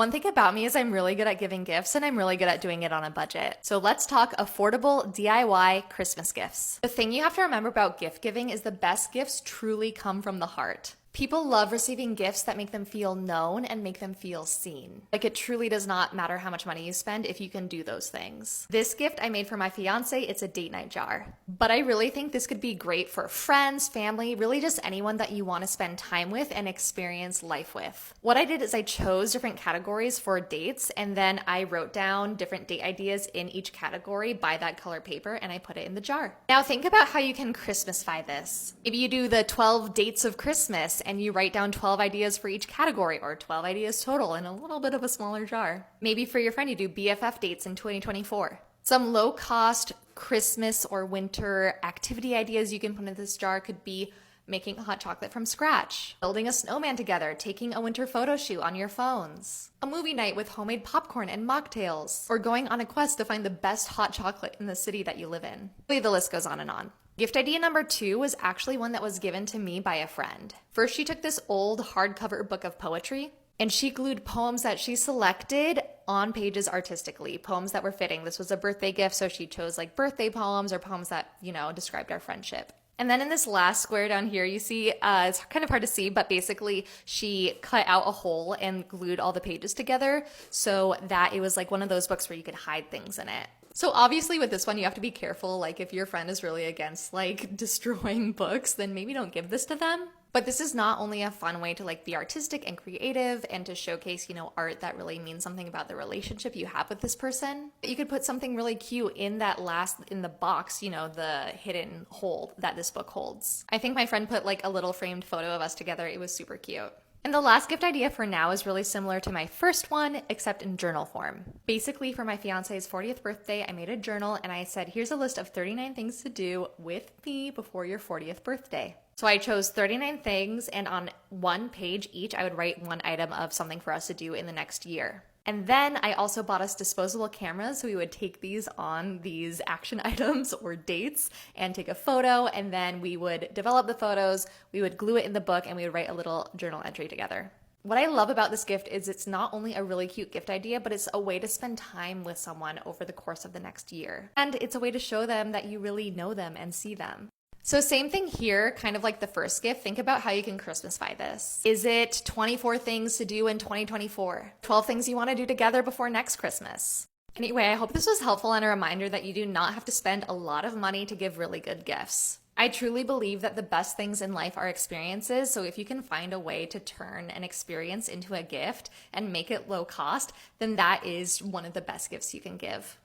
One thing about me is I'm really good at giving gifts and I'm really good at doing it on a budget. So let's talk affordable DIY Christmas gifts. The thing you have to remember about gift giving is the best gifts truly come from the heart. People love receiving gifts that make them feel known and make them feel seen. Like, it truly does not matter how much money you spend if you can do those things. This gift I made for my fiance, it's a date night jar. But I really think this could be great for friends, family, really just anyone that you want to spend time with and experience life with. What I did is I chose different categories for dates, and then I wrote down different date ideas in each category by that color paper, and I put it in the jar. Now think about how you can Christmasify this. Maybe you do the 12 dates of Christmas and you write down 12 ideas for each category, or 12 ideas total in a little bit of a smaller jar. Maybe for your friend you do BFF dates in 2024. Some low cost Christmas or winter activity ideas you can put in this jar could be making hot chocolate from scratch, building a snowman together, taking a winter photo shoot on your phones, a movie night with homemade popcorn and mocktails, or going on a quest to find the best hot chocolate in the city that you live in. Really, the list goes on and on. Gift idea number 2 was actually one that was given to me by a friend. First, she took this old hardcover book of poetry and she glued poems that she selected on pages artistically, poems that were fitting. This was a birthday gift, so she chose like birthday poems or poems that, described our friendship. And then in this last square down here, you see, it's kind of hard to see, but basically she cut out a hole and glued all the pages together so that it was like one of those books where you could hide things in it. So obviously with this one, you have to be careful. Like, if your friend is really against like destroying books, then maybe don't give this to them. But this is not only a fun way to like be artistic and creative and to showcase, art that really means something about the relationship you have with this person. You could put something really cute in the box, the hidden hole that this book holds. I think my friend put like a little framed photo of us together. It was super cute. And the last gift idea for now is really similar to my first one, except in journal form. Basically, for my fiance's 40th birthday, I made a journal and I said, here's a list of 39 things to do with me before your 40th birthday. So I chose 39 things, and on one page each, I would write one item of something for us to do in the next year. And then I also bought us disposable cameras, so we would take these on these action items or dates and take a photo, and then we would develop the photos, we would glue it in the book, and we would write a little journal entry together. What I love about this gift is it's not only a really cute gift idea, but it's a way to spend time with someone over the course of the next year. And it's a way to show them that you really know them and see them. So same thing here, kind of like the first gift. Think about how you can Christmasify this. Is it 24 things to do in 2024? 12 things you want to do together before next Christmas? Anyway, I hope this was helpful and a reminder that you do not have to spend a lot of money to give really good gifts. I truly believe that the best things in life are experiences, so if you can find a way to turn an experience into a gift and make it low cost, then that is one of the best gifts you can give.